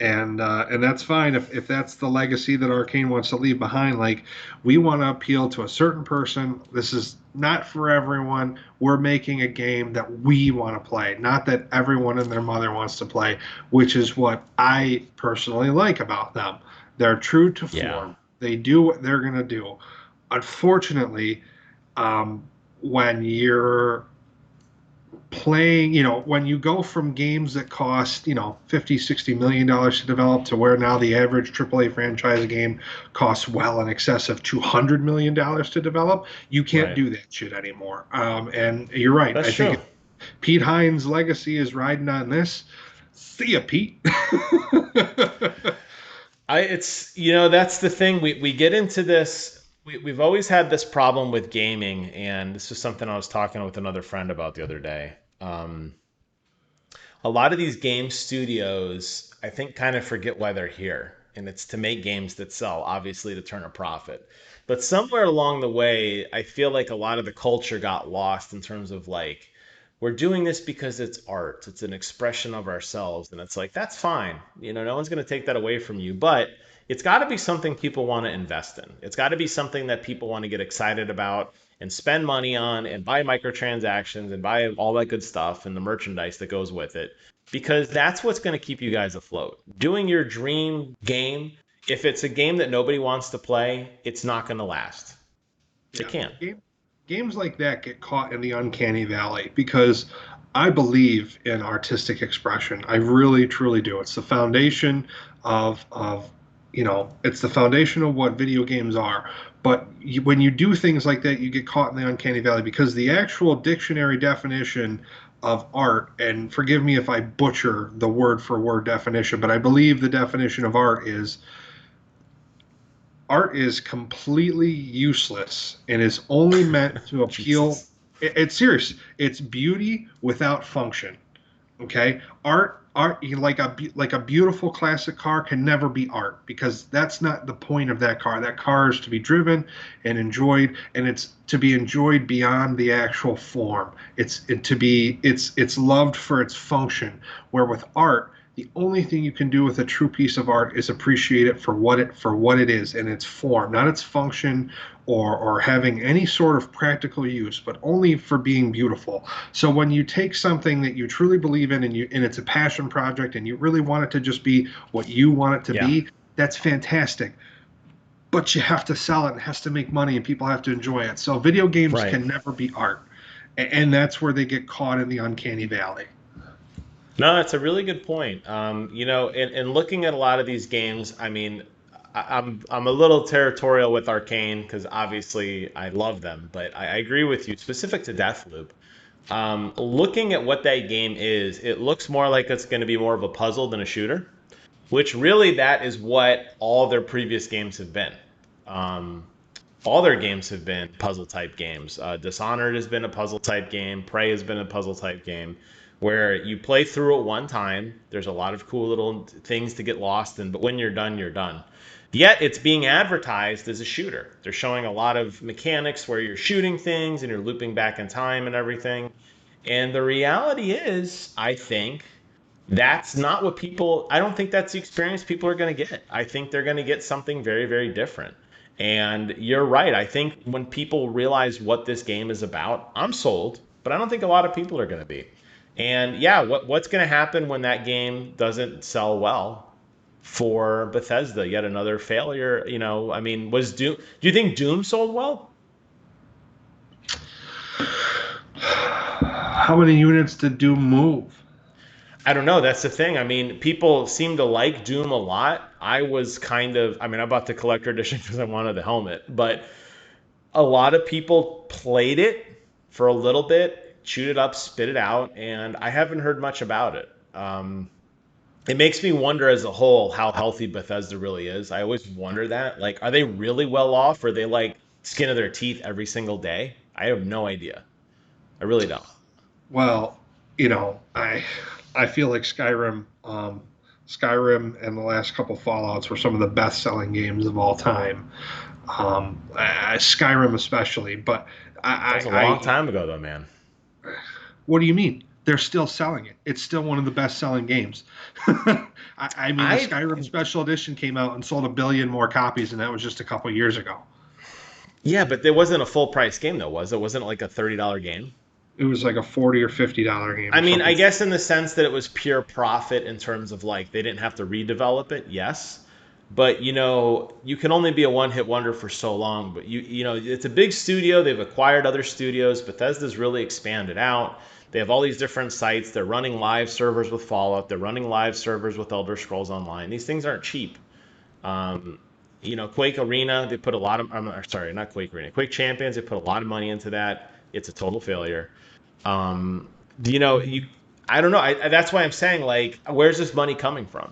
And that's fine if that's the legacy that Arcane wants to leave behind. Like, we want to appeal to a certain person. This is not for everyone. We're making a game that we want to play, not that everyone and their mother wants to play, which is what I personally like about them. They're true to Yeah. form. They do what they're going to do. Unfortunately, um, when you're playing, when you go from games that cost, 50, $60 million to develop, to where now the average AAA franchise game costs well in excess of $200 million to develop, you can't Right. do that shit anymore. And you're right. That's I think true. if Pete Hines' legacy is riding on this, see ya, Pete. It's that's the thing. We get into this. We've always had this problem with gaming, and this is something I was talking with another friend about the other day. A lot of these game studios, I think, kind of forget why they're here, and it's to make games that sell, obviously to turn a profit. But somewhere along the way, I feel like a lot of the culture got lost in terms of like, we're doing this because it's art, it's an expression of ourselves, and it's like that's fine. No one's going to take that away from you, but it's got to be something people want to invest in. It's got to be something that people want to get excited about and spend money on and buy microtransactions and buy all that good stuff and the merchandise that goes with it, because that's what's going to keep you guys afloat. Doing your dream game, if it's a game that nobody wants to play, it's not going to last. It Yeah, can't. games like that get caught in the uncanny valley because I believe in artistic expression. I really, truly do. It's the foundation of it's the foundation of what video games are. But when you do things like that, you get caught in the uncanny valley, because the actual dictionary definition of art, and forgive me if I butcher the word for word definition, but I believe the definition of art is completely useless and is only meant to appeal. Jesus. It's serious. It's beauty without function. Okay, art, like a beautiful classic car can never be art, because that's not the point of that car. That car is to be driven and enjoyed, and it's to be enjoyed beyond the actual form. It's loved for its function. Where with art, the only thing you can do with a true piece of art is appreciate it for what it is, in its form, not its function or having any sort of practical use, but only for being beautiful. So when you take something that you truly believe in, and it's a passion project, and you really want it to just be what you want it to Yeah. be, that's fantastic. But you have to sell it, it has to make money, and people have to enjoy it. So video games Right. can never be art. And that's where they get caught in the uncanny valley. No, that's a really good point. In looking at a lot of these games, I mean, I'm a little territorial with Arcane because obviously I love them, but I agree with you specific to Deathloop. Looking at what that game is, it looks more like it's going to be more of a puzzle than a shooter, which really that is what all their previous games have been. Um, all their games have been puzzle type games. Dishonored has been a puzzle type game. Prey has been a puzzle type game where you play through it one time. There's a lot of cool little things to get lost in, but when you're done, you're done. Yet it's being advertised as a shooter. They're showing a lot of mechanics where you're shooting things and you're looping back in time and everything. And the reality is, I think that's not I don't think that's the experience people are going to get. I think they're going to get something very, very different. And you're right. I think when people realize what this game is about, I'm sold, but I don't think a lot of people are going to be. And yeah, what's going to happen when that game doesn't sell well for Bethesda? Yet another failure. I mean, was Doom? Do you think Doom sold well? How many units did Doom move? I don't know. That's the thing. I mean, people seem to like Doom a lot. I was I mean, I bought the collector edition because I wanted the helmet, but a lot of people played it for a little bit, chewed it up, spit it out, and I haven't heard much about it. It makes me wonder as a whole how healthy Bethesda really is. I always wonder that. Like, are they really well off? Or are they like skin of their teeth every single day? I have no idea. I really don't. Well, I feel like Skyrim and the last couple Fallouts were some of the best-selling games of all time. Skyrim especially, but That was a long time ago, though, man. what do you mean? They're still selling it. It's still one of the best-selling games. I mean, the I Skyrim Special Edition came out and sold 1 billion more copies, and that was just a couple years ago. Yeah, but it wasn't a full price game though, was it? Wasn't like a $30 game? It was like a $40 or $50 game I or mean, I something. guess in the sense that it was pure profit in terms of like they didn't have to redevelop it, yes. But you can only be a one-hit wonder for so long. But it's a big studio. They've acquired other studios. Bethesda's really expanded out. They have all these different sites. They're running live servers with Fallout. They're running live servers with Elder Scrolls Online. These things aren't cheap. Quake Arena, they put a lot of, sorry, not Quake Arena, Quake Champions, they put a lot of money into that. It's a total failure. Um, I don't know. That's why I'm saying, like, where's this money coming from?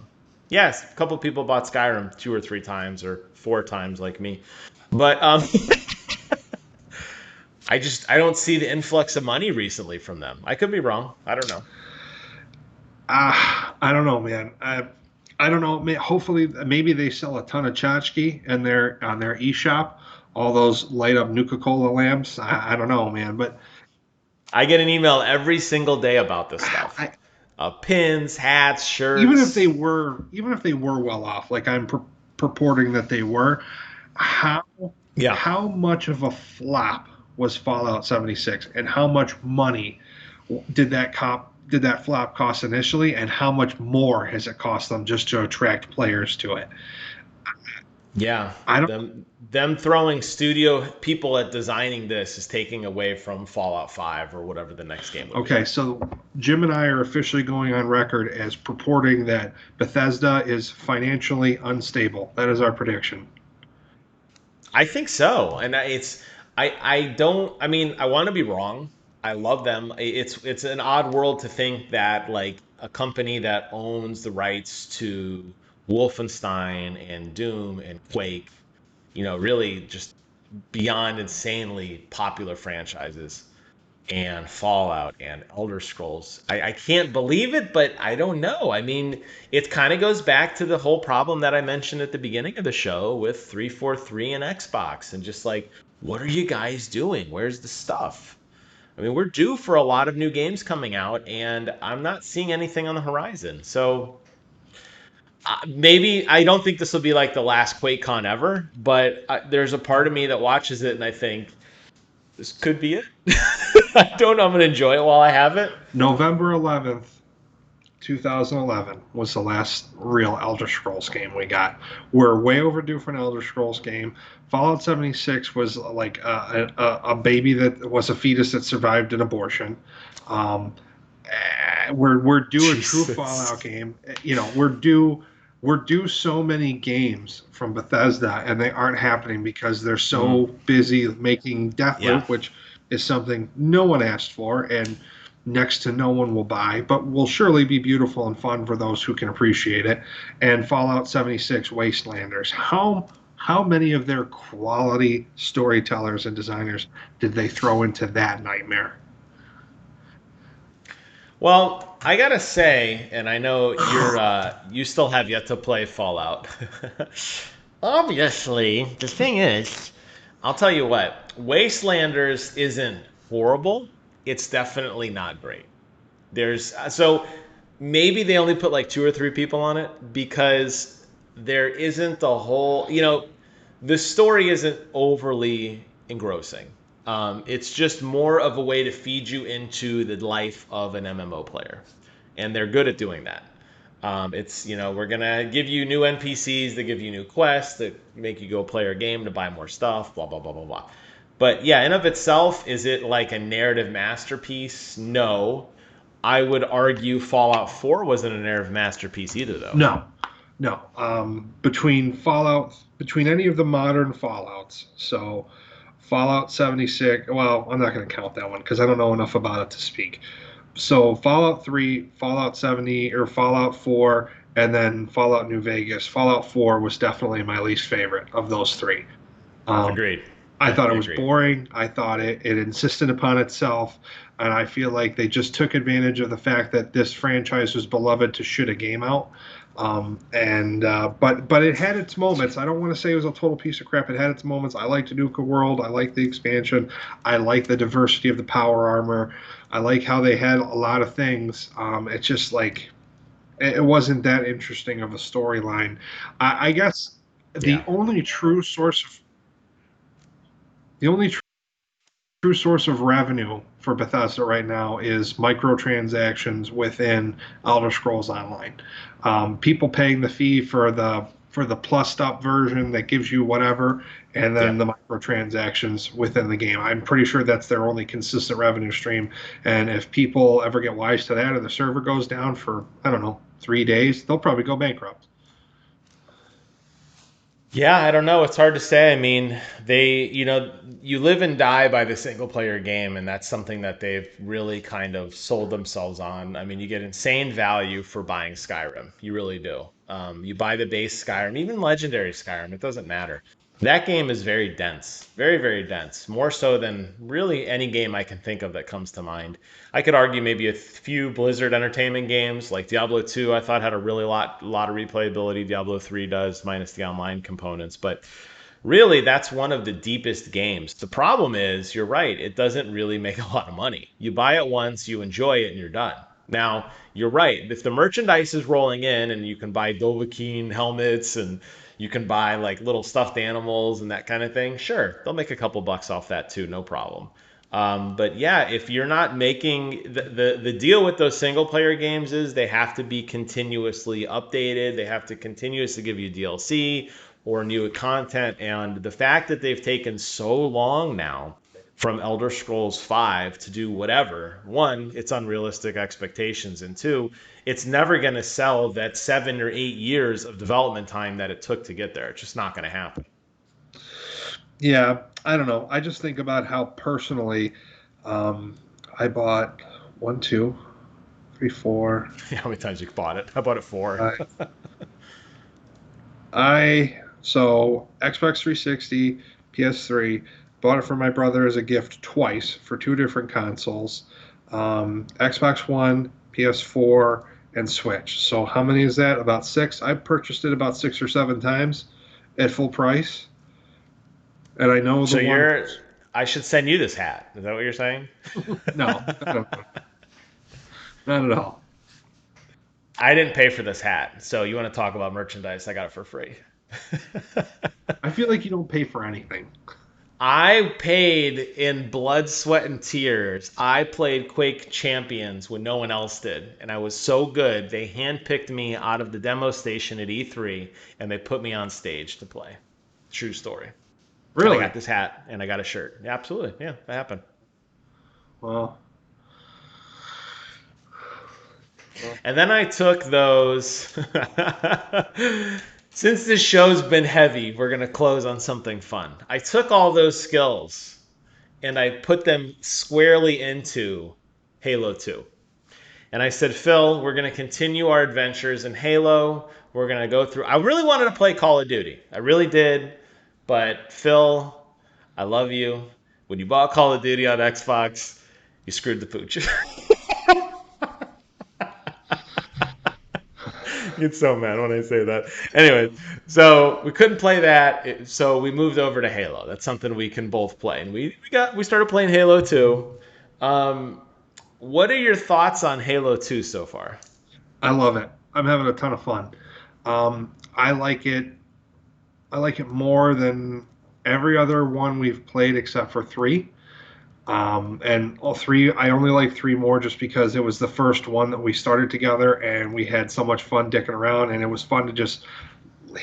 Yes, a couple of people bought Skyrim 2 or 3 times or 4 times, like me, but I don't see the influx of money recently from them. I could be wrong. I don't know. I don't know, man. I don't know. Hopefully, maybe they sell a ton of tchotchke and they're on their eShop. All those light up Nuka Cola lamps. I don't know, man. But I get an email every single day about this stuff. I, Pins, hats, even if shirts. they were well off, like I'm purporting that they were, how Yeah. how much of a flop was Fallout 76, and how much money did that flop cost initially, and how much more has it cost them just to attract players to it? Yeah, I don't. them throwing studio people at designing this is taking away from Fallout 5 or whatever the next game would be. Okay, so Jim and I are officially going on record as purporting that Bethesda is financially unstable. That is our prediction. I think so, and I don't. I mean, I want to be wrong. I love them. It's an odd world to think that like a company that owns the rights to Wolfenstein and Doom and Quake, really just beyond insanely popular franchises and Fallout and Elder Scrolls. I can't believe it, but I don't know. I mean, it kind of goes back to the whole problem that I mentioned at the beginning of the show with 343 and Xbox and just like, what are you guys doing? Where's the stuff? I mean, we're due for a lot of new games coming out, and I'm not seeing anything on the horizon. So maybe I don't think this will be like the last QuakeCon ever, but there's a part of me that watches it and I think this could be it. I don't know. I'm gonna enjoy it while I have it. November 11th, 2011 was the last real Elder Scrolls game we got. We're way overdue for an Elder Scrolls game. Fallout 76 was like a baby that was a fetus that survived an abortion. Um, we're due a true Jesus. Fallout game. We're due so many games from Bethesda, and they aren't happening because they're so busy making Yeah. Deathloop, which is something no one asked for and next to no one will buy, but will surely be beautiful and fun for those who can appreciate it. And Fallout 76 Wastelanders. How many of their quality storytellers and designers did they throw into that nightmare? Well, I gotta say, and I know you still have yet to play Fallout. Obviously, the thing is, I'll tell you what, Wastelanders isn't horrible. It's definitely not great. So maybe they only put like 2 or 3 people on it because there isn't a whole. the story isn't overly engrossing. It's just more of a way to feed you into the life of an MMO player, and they're good at doing that. It's we're gonna give you new NPCs that give you new quests that make you go play our game to buy more stuff, blah blah blah blah blah. But yeah, in of itself, is it like a narrative masterpiece? No. I would argue Fallout 4 wasn't a narrative masterpiece either, though. No, no. Between any of the modern Fallouts, so Fallout 76. Well, I'm not going to count that one because I don't know enough about it to speak. So Fallout 3, Fallout 70, or Fallout 4, and then Fallout New Vegas. Fallout 4 was definitely my least favorite of those three. Agreed. I thought it was Agreed. boring. I thought it insisted upon itself, and I feel like they just took advantage of the fact that this franchise was beloved to shoot a game out. But it had its moments. I don't want to say it was a total piece of crap. It had its moments. I liked Nuka World. I liked the expansion. I like the diversity of the power armor. I like how they had a lot of things. It's just like it wasn't that interesting of a storyline. I guess Yeah. the only true source of revenue for Bethesda right now is microtransactions within Elder Scrolls Online. People paying the fee for the plussed up version that gives you whatever, and then Yeah. the microtransactions within the game. I'm pretty sure that's their only consistent revenue stream. And if people ever get wise to that, or the server goes down for, I don't know, 3 days, they'll probably go bankrupt. Yeah, I don't know. It's hard to say. I mean, you live and die by the single player game, and that's something that they've really kind of sold themselves on. I mean, you get insane value for buying Skyrim. You really do. You buy the base Skyrim, even legendary Skyrim, it doesn't matter. That game is very dense, very, very dense, more so than really any game I can think of that comes to mind. I could argue maybe a few Blizzard Entertainment games like Diablo 2. I thought had a really lot of replayability. Diablo 3 does, minus the online components, but really that's one of the deepest games. The problem is, you're right, it doesn't really make a lot of money. You buy it once, you enjoy it, and you're done. Now, you're right. If the merchandise is rolling in and you can buy Dovahkiin helmets and you can buy like little stuffed animals and that kind of thing, sure, they'll make a couple bucks off that too, no problem. But yeah, if you're not making the deal with those single player games is they have to be continuously updated. They have to continuously give you DLC or new content. And the fact that they've taken so long now from Elder Scrolls 5 to do whatever, one, it's unrealistic expectations, and two, it's never going to sell that 7 or 8 years of development time that it took to get there. It's just not going to happen. Yeah, I don't know. I just think about how personally I bought one, two, three, four. How many times you bought it? I bought it four. So Xbox 360, PS3, bought it for my brother as a gift twice for two different consoles, Xbox One, PS4, and Switch. So how many is that? About six. I purchased it about 6 or 7 times at full price, and I know So the one. I should send you this hat. Is that what you're saying? No, not at all. I didn't pay for this hat. So you want to talk about merchandise? I got it for free. I feel like you don't pay for anything. I paid in blood, sweat, and tears. I played Quake Champions when no one else did, and I was so good. They handpicked me out of the demo station at E3, and they put me on stage to play. True story. And I Really? got this hat, and I got a shirt. Yeah, absolutely. Yeah, that happened. Well, And then I took those. Since this show's been heavy, we're going to close on something fun. I took all those skills and I put them squarely into Halo 2. And I said, Phil, we're going to continue our adventures in Halo. We're going to go through. I really wanted to play Call of Duty. I really did. But Phil, I love you. When you bought Call of Duty on Xbox, you screwed the pooch. Get so mad when I say that. Anyway, so we couldn't play that, so we moved over to Halo. That's something we can both play, and we started playing Halo 2. What are your thoughts on Halo 2 so far? I love it. I'm having a ton of fun. I like it. I like it more than every other one we've played except for 3. And all 3, I only like 3 more just because it was the first one that we started together and we had so much fun dicking around, and it was fun to just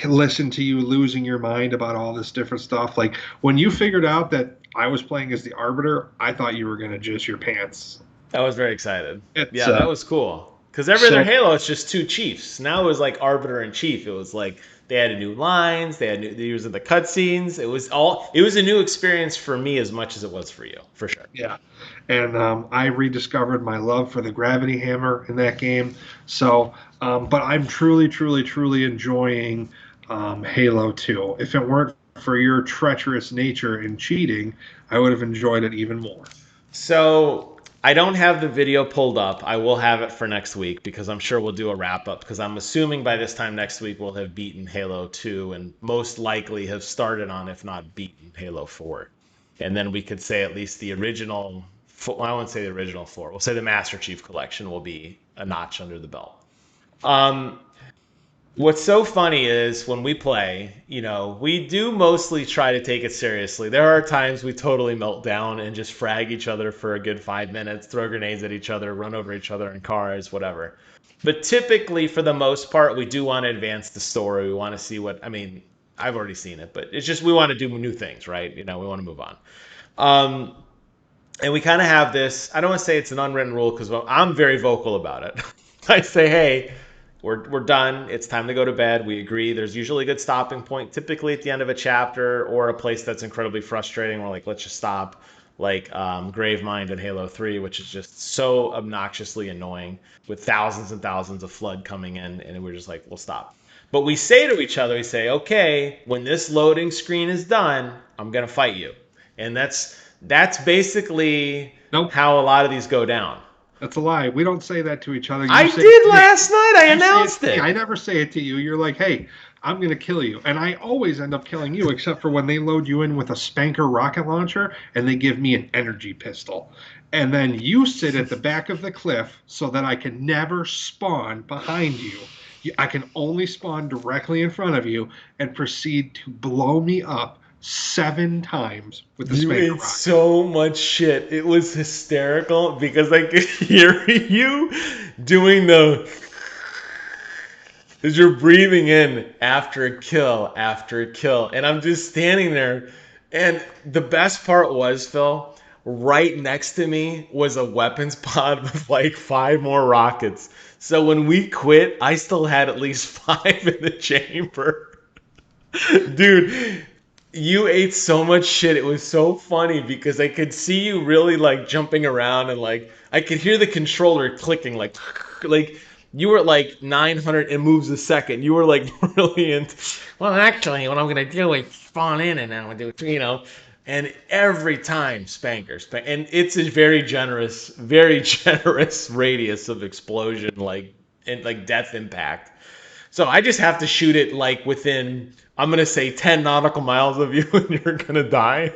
listen to you losing your mind about all this different stuff. Like when you figured out that I was playing as the Arbiter, I thought you were going to jizz your pants. I was very excited. It's Yeah, that was cool. Because every other so Halo, it's just 2 chiefs. Now it was like Arbiter and Chief. It was like they had new lines, they used the cutscenes. It was a new experience for me as much as it was for you, for sure. yeah. And I rediscovered my love for the gravity hammer in that game. So, but I'm truly, truly, truly enjoying Halo 2. If it weren't for your treacherous nature and cheating, I would have enjoyed it even more. So I don't have the video pulled up. I will have it for next week because I'm sure we'll do a wrap up because I'm assuming by this time next week we'll have beaten Halo 2 and most likely have started on, if not beaten, Halo 4. And then we could say at least the original, well, I wouldn't say the original 4. We'll say the Master Chief Collection will be a notch under the belt. Um, What's so funny is when we play, we do mostly try to take it seriously. There are times we totally melt down and just frag each other for a good 5 minutes, throw grenades at each other, run over each other in cars, whatever. But typically, for the most part, we do want to advance the story. We want to see I've already seen it, but it's just we want to do new things, right? We want to move on. Um, and we kind of have this, I don't want to say it's an unwritten rule because I'm very vocal about it. I say, hey, we're done. It's time to go to bed. We agree. There's usually a good stopping point, typically at the end of a chapter or a place that's incredibly frustrating. We're like, let's just stop. Like Gravemind in Halo 3, which is just so obnoxiously annoying with thousands and thousands of flood coming in. And we're just like, we'll stop. But we say to each other, we say, okay, when this loading screen is done, I'm going to fight you. And that's basically Nope, how a lot of these go down. that's a lie. We don't say that to each other. I You say did it to me. last night. I You say announced to me. it. I never say it to you. You're like, hey, I'm going to kill you. And I always end up killing you, except for when they load you in with a Spanker rocket launcher and they give me an energy pistol. And then you sit at the back of the cliff so that I can never spawn behind you. I can only spawn directly in front of you and proceed to blow me up 7 times with the You Spanker ate rocket. so much shit. It was hysterical because I could hear you doing as you're breathing in after a kill. And I'm just standing there. And the best part was, Phil, right next to me was a weapons pod with like 5 more rockets. So when we quit, I still had at least 5 in the chamber. Dude, you ate so much shit. It was so funny because I could see you really like jumping around and like I could hear the controller clicking like you were like 900 moves a second. You were like brilliant. Well, actually, what I'm gonna do is spawn in and I'm gonna do. And every time and it's a very generous radius of explosion, like and like death impact. So I just have to shoot it like within, I'm going to say 10 nautical miles of you and you're going to die.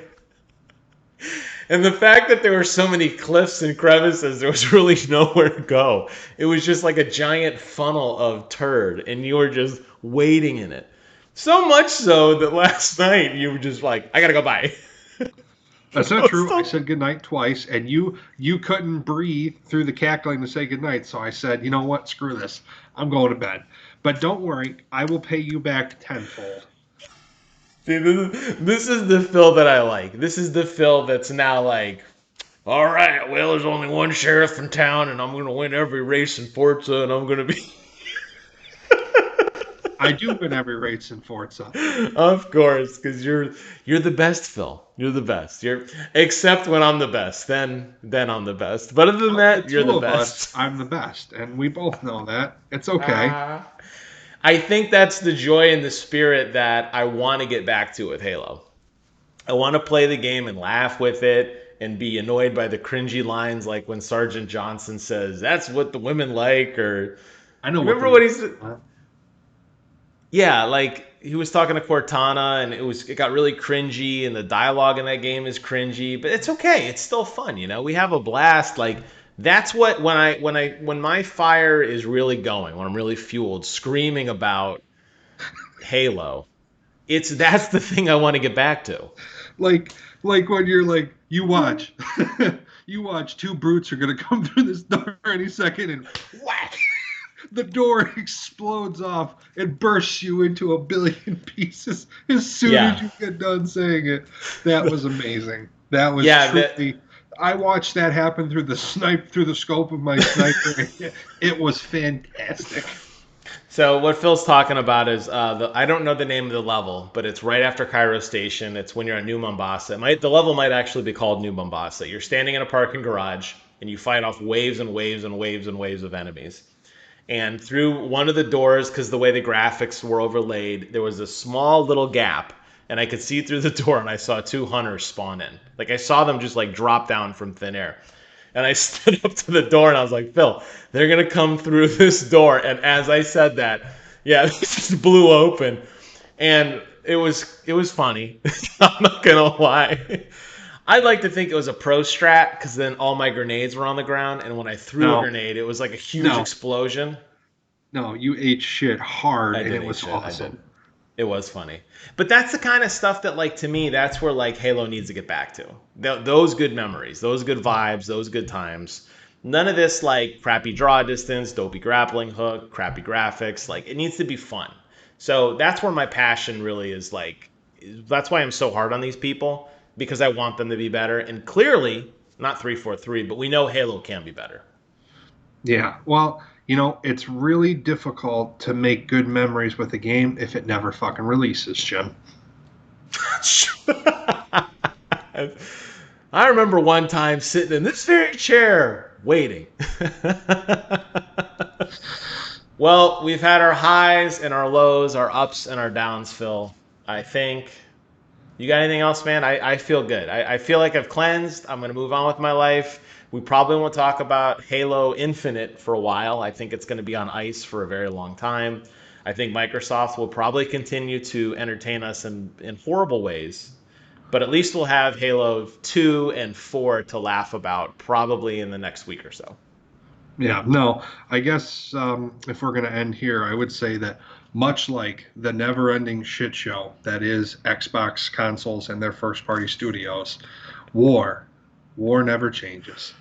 And the fact that there were so many cliffs and crevices, there was really nowhere to go. It was just like a giant funnel of turd and you were just waiting in it. So much so that last night you were just like, I got to go by. That's not true. I said goodnight twice, and you couldn't breathe through the cackling to say goodnight. So I said, you know what? Screw this. I'm going to bed. But don't worry, I will pay you back tenfold. See, this is the Phil that I like. This is the Phil that's now like, all right, well, there's only one sheriff in town, and I'm going to win every race in Forza, and I'm going to be... I do win every race in Forza. Of course, because you're the best, Phil. You're the best. Except when I'm the best. Then I'm the best. But other than that, you're the best. I'm the best, and we both know that. It's okay. I think that's the joy and the spirit that I want to get back to with Halo. I want to play the game and laugh with it and be annoyed by the cringy lines like when Sergeant Johnson says, "That's what the women like," or I know. remember what he's... Yeah, like he was talking to Cortana and it got really cringy and the dialogue in that game is cringy, but it's okay. It's still fun, We have a blast. Like that's what when my fire is really going, when I'm really fueled, screaming about Halo, That's the thing I want to get back to. Like when you're like, you watch, you watch, two brutes are gonna come through this door any second, and whack, the door explodes off and bursts you into a billion pieces as soon as Yeah. you get done saying it. That was amazing. That was Yeah, truly. I watched that happen through the scope of my sniper. It was fantastic. So what Phil's talking about is I don't know the name of the level, but it's right after Cairo Station. It's when you're at New Mombasa. The level might actually be called New Mombasa. You're standing in a parking garage and you fight off waves and waves and waves and waves of enemies. And through one of the doors, because the way the graphics were overlaid, there was a small little gap, and I could see through the door, and I saw two hunters spawn in. Like I saw them just like drop down from thin air. And I stood up to the door and I was like, Phil, they're going to come through this door. And as I said that, yeah, it just blew open. And it was funny. I'm not going to lie. I'd like to think it was a pro strat because then all my grenades were on the ground. And when I threw a grenade, it was like a huge explosion. No, you ate shit hard, I and did it was shit. awesome. I did. It was funny. But that's the kind of stuff that, like, to me, that's where, like, Halo needs to get back to. Those good memories, those good vibes, those good times. None of this, like, crappy draw distance, dopey grappling hook, crappy graphics. Like, it needs to be fun. So that's where my passion really is, like, that's why I'm so hard on these people, because I want them to be better. And clearly, not 343, but we know Halo can be better. Yeah, well, it's really difficult to make good memories with a game if it never fucking releases, Jim. I remember one time sitting in this very chair waiting. Well, we've had our highs and our lows, our ups and our downs, Phil. I think. You got anything else, man? I feel good. I feel like I've cleansed. I'm going to move on with my life. We probably won't talk about Halo Infinite for a while. I think it's going to be on ice for a very long time. I think Microsoft will probably continue to entertain us in horrible ways. But at least we'll have Halo 2 and 4 to laugh about probably in the next week or so. Yeah, no, I guess if we're going to end here, I would say that much like the never-ending shit show that is Xbox consoles and their first-party studios, war never changes.